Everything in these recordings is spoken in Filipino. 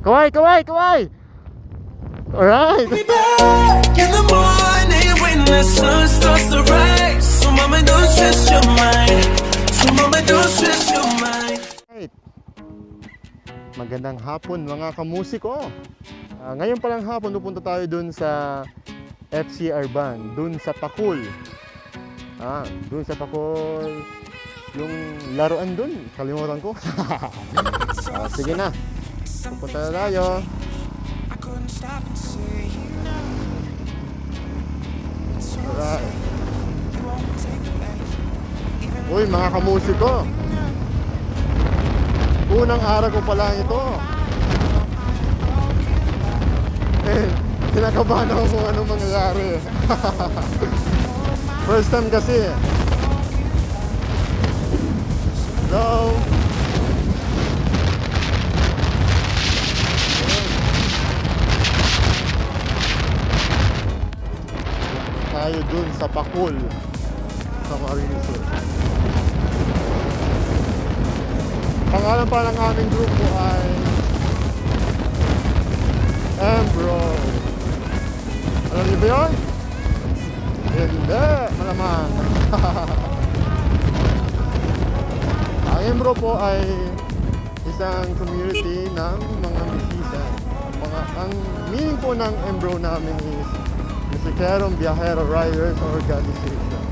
Kaway, kaway, kaway! Alright! Be back in the morning when the sun starts to rise. So mama, don't stress your mind. So mama, don't stress your mind. Right. Magandang hapon mga kamusiko. Ngayon palang hapon pupunta tayo dun sa FCR Band, dun sa Pakul. Dun sa Pakul. Yung laruan dun, kalimutan ko. Sige na. Pupunta na tayo. Alright. Uy mga kamusiko, unang araw ko pala ito. Kinakabahan ako kung anong mangyayari. First time kasi. Hello. Tayo dun sa Pakul, sa Marines. Pangalan pa ng aming grupo ay Embro. Alam niyo ba yun? Hindi, malamang. Ang Embro po ay isang community ng mga musician. Ang meaning po ng Embro namin is Musikerong Biyahero Riders Organization.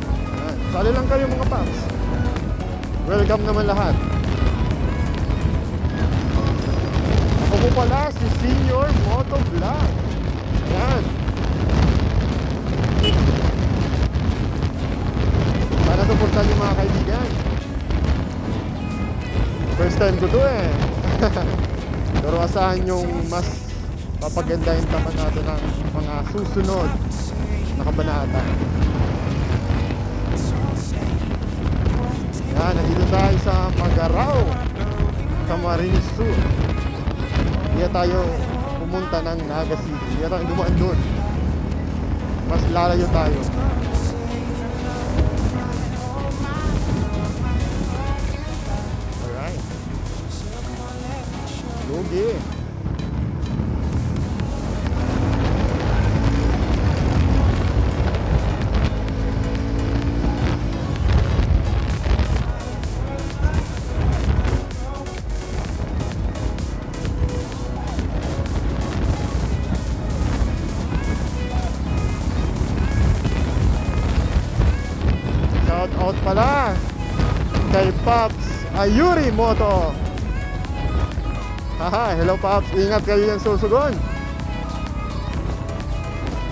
Sali lang kayo mga paps. Welcome naman lahat. Ako po pala si Senior Moto Vlog. Ayan. Sana supportan yung mga kaibigan. First time ko to eh. Pero asahan yung mas papaganda yung taman natin ng mga susunod na kabanata. Yan, nandito tayo sa Magaraw, Camarines Sur. Hindi tayo pumunta ng Naga City. Hindi tayo dumaan doon. Mas lalayo tayo. Alright. Lugi. Out pala kay Pops Ayuri Moto. Haha, hello Pops, ingat kayo yung susugon.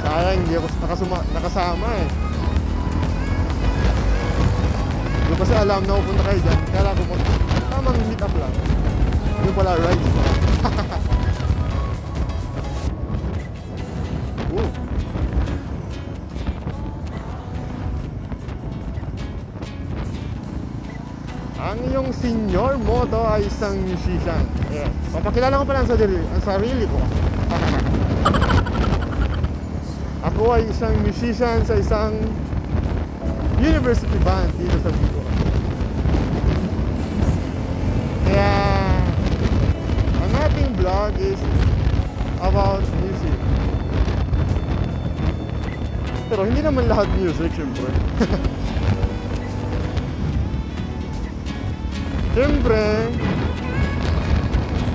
Sayang hindi ako nakasama eh. Hindi kasi alam na pupunta kayo dyan. Kaya ako tamang meet up lang. Hindi pala ride. Ang iyong Senior Moto ay isang musician. Yeah. Papakilala ko pala ang sarili ko. Ako ay isang musician sa isang university band dito sa Bicol. Kaya ang ating vlog is about music. Pero hindi naman lahat music, syempre. Siyempre,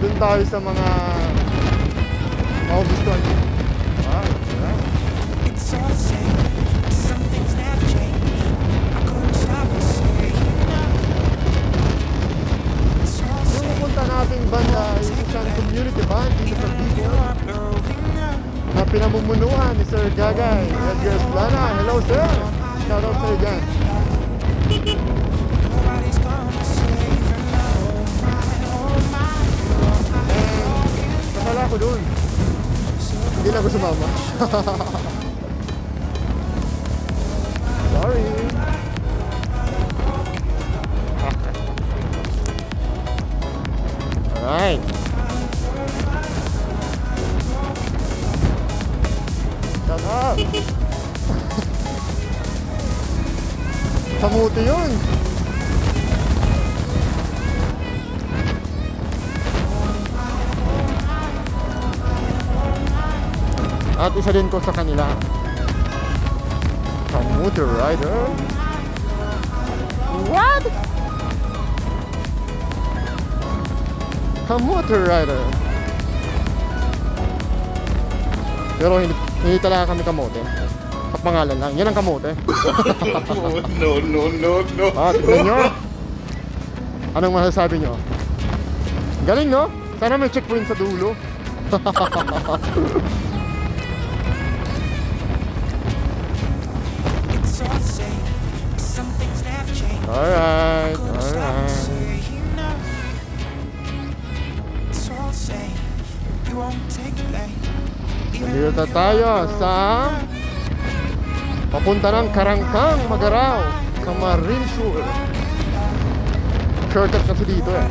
dun tayo sa mga gustuhan. Yung pupunta nating banda ay isang community band dito sa Bicol na pinamumunuan ni Sir Gagay Edgar Esplana. Hello sir! Shoutout sa'yo dyan. Wala ako doon. Hindi na ako sumama. Sorry. Alright. Shut up. Kamuti yun. At isa din ko sa kanila. Commuter rider. What? Commuter rider. Pero hindi talaga kami kamote. Kapangalan lang. Yan ang kamote. No. Tignan nyo. Anong masasabi nyo? Galing, no? Sana may checkpoint sa dulo. Alright. Nandito na tayo sa papunta ng Karangkang, Magaraw, sa Marine Sur. Shortcut kasi dito eh.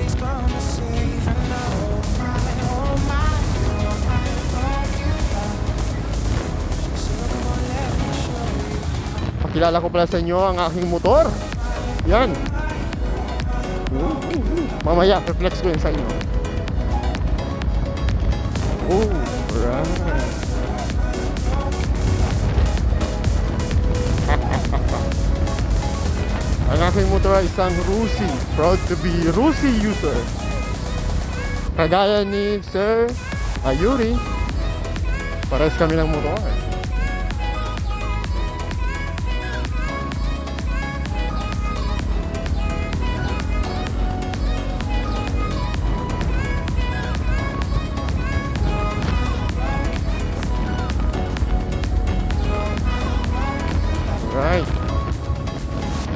Pakilala ko pala sa inyo ang aking motor. Yan. Mamaya, reflex ko yun sa inyo. Oh, right. Ang aking motor ay isang Rusi. Proud to be Rusi user. Kagaya ni Sir Ayuri, pares kami ng motor. Right.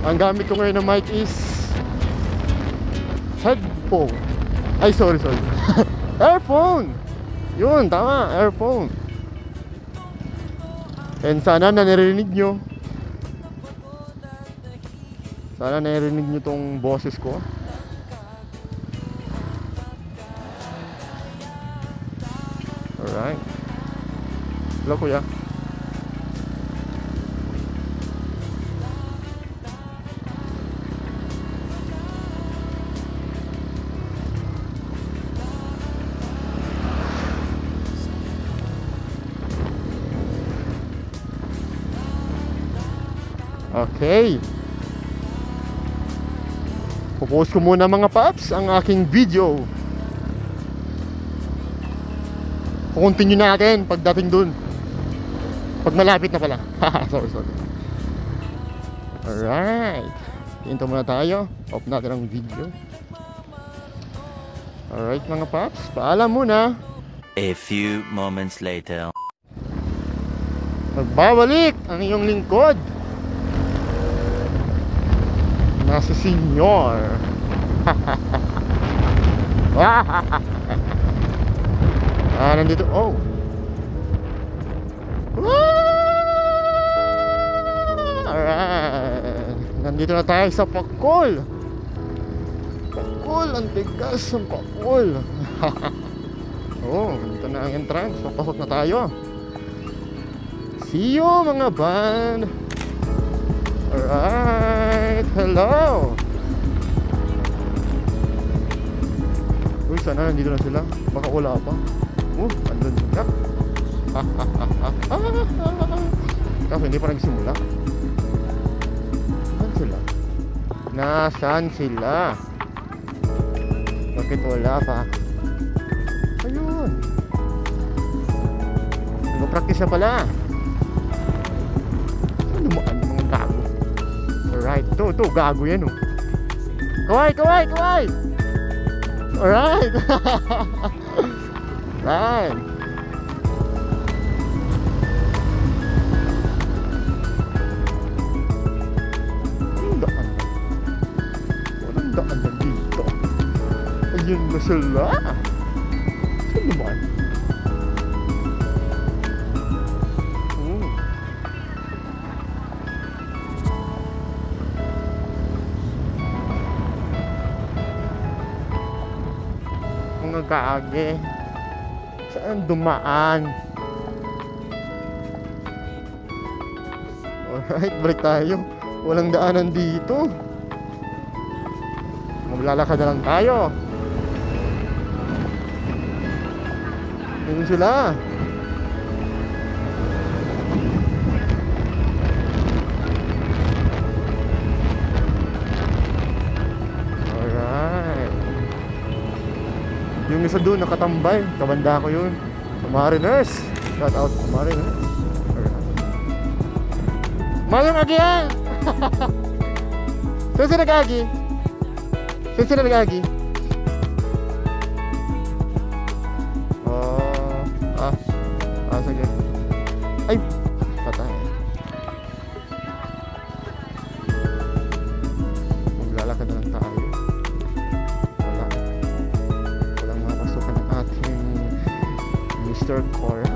Ang gamit ko ngayon na mic is headphone. Ay, sorry. Earphone! Yun, tama, earphone. And sana naririnig nyo. Sana naririnig nyo tong boses ko. Alright. Hello, kuya. Okay. Pupost ko muna mga paps ang aking video. Continue natin pagdating dun. Pag malapit na pala. Sorry. Alright. Hinto muna tayo. Off natin ang video. Alright mga paps, paalam muna. A few moments later. Nagbabalik ang iyong lingkod na si Senyor. Nandito. Oh. Alright. Nandito na tayo sa Pakol. Pakol, ang tigas ng Pakol. Oh, dito na ang entrance. Papasok na tayo. See you mga band. Alright, hello. Uy, sana nandito na sila. Baka wala pa. Andun sila. Kasi hindi pa nagsimula. Saan sila? Nasaan sila? Bakit wala pa? Ayun. Nag-practice na pala. Saan dumaan mga gago? Alright, ito, gago yan oh. Kaway! Alright. Right. Walang daan na dito. Ayun na sila. Saan naman? Mga kaage. Saan dumaan? Alright, balik tayo. Walang daanan dito. Maglalakad na lang tayo. Yun sila. Yung isa doon nakatambay, kabanda ko yun. Mariners. Shout out Mariners. Mayong agihan. Saan sila nag-agi? Saan sila nag-agi? Sige. Ay, patay. Maglalakad na lang tayo. Walang mapasukan ng ating Mr. Korak.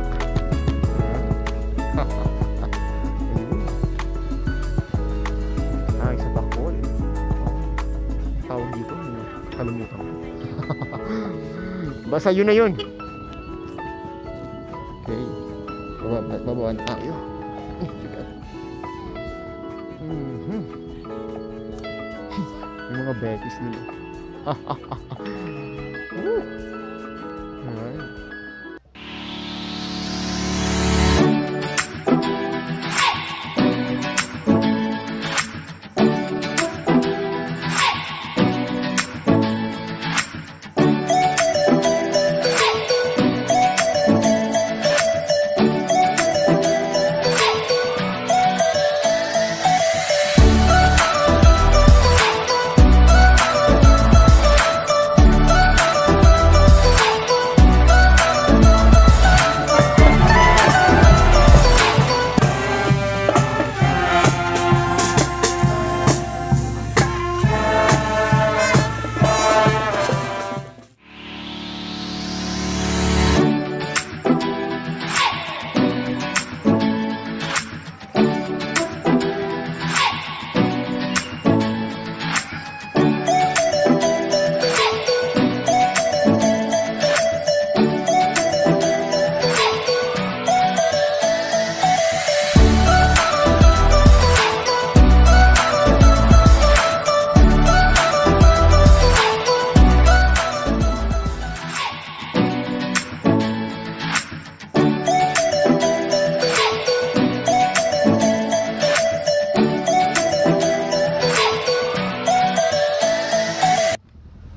Ay, sa bakol. Tawag dito. Kalimutan ko. Basta yun na yun. Okay. Babawaan tayo. Yung mga betis nila. Alright.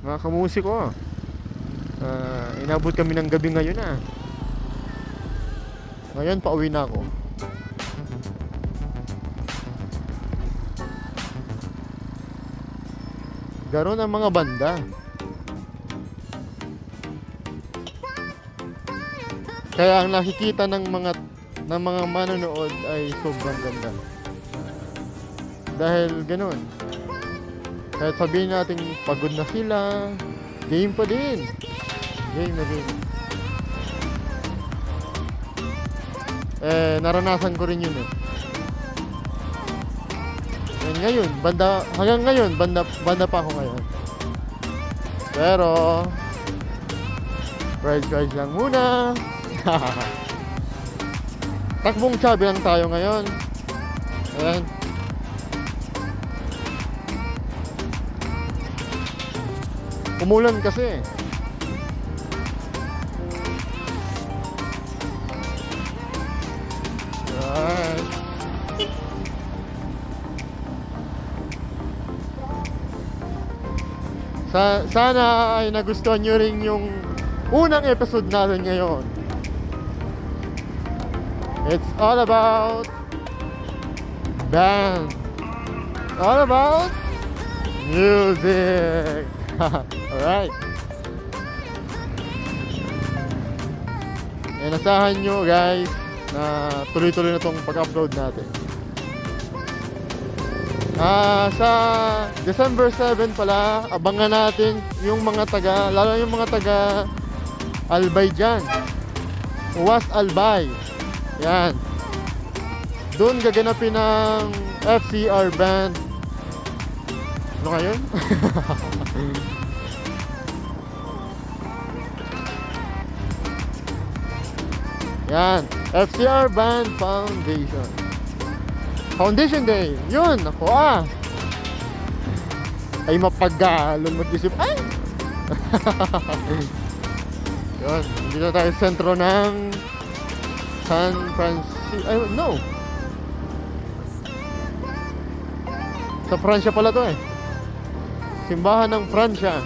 Mga kamusiko, inabot kami ng gabi ngayon Ngayon pauwi na ako. Garon ang mga banda. Kaya ang nakikita ng mga manonood ay sobrang ganda. Dahil ganun. Kahit sabihin natin pagod na sila, game pa din. Game na game. Naranasan ko rin yun Ngayon, hanggang ngayon, banda pa ako ngayon. Pero, price lang muna. Takbong chubby lang tayo ngayon. Ayan. Umulan kasi. Right. Sana ay nagustuhan nyo rin yung unang episode natin ngayon. It's all about band. All about music. Alright. Asahan nyo guys na tuloy-tuloy na tong pag-upload natin. Sa December 7 pala, abangan natin yung mga lalo yung mga taga Albay dyan. Uwas Albay. Yan. Doon gaganapin ng FCR band. Ano ngayon? Yan, FCR Band Foundation Day. Yun, ako ay mapagalong mag-isip. Ay! Yun, dito tayo sentro ng San Francisco. Ay, no, sa Pransya pala to Simbahan ng Pransya.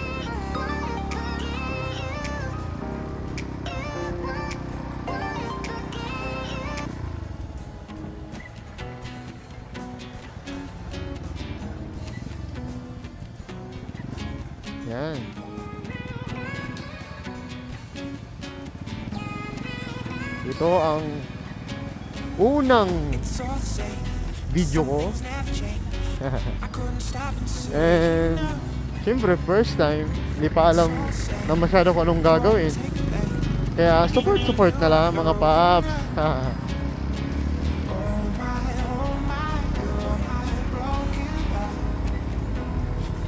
Ito ang unang video ko. And siyempre first time, hindi pa alam na masyado kung anong gagawin. Kaya support na lang mga paps.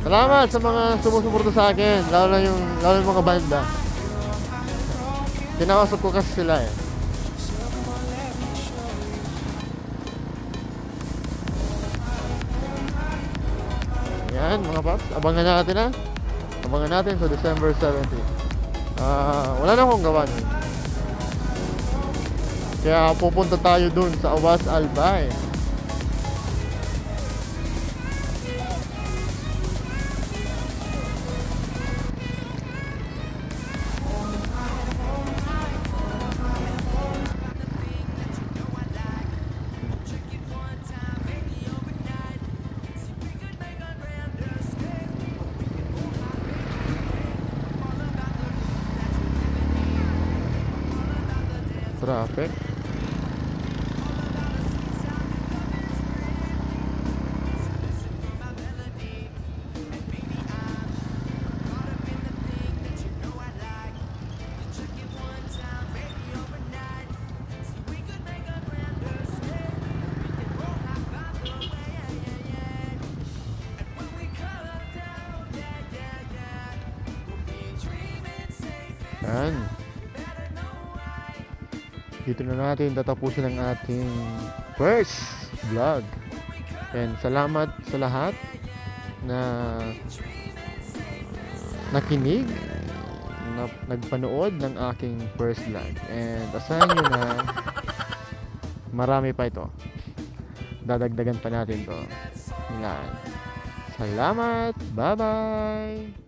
Salamat sa mga sumusuporta sa akin, lalo yung mga banda. Kinakasap ko kasi sila eh. Yan mga paps, abangan natin sa December 17. Wala na akong gawa nun. Kaya pupunta tayo dun sa Awas Albay. Traffic. Yan. Dito na natin tatapusin ang ating first vlog. And salamat sa lahat na nakinig, na nagpanood ng aking first vlog. And asahan nyo na marami pa ito. Dadagdagan pa natin to. Salamat. Bye-bye.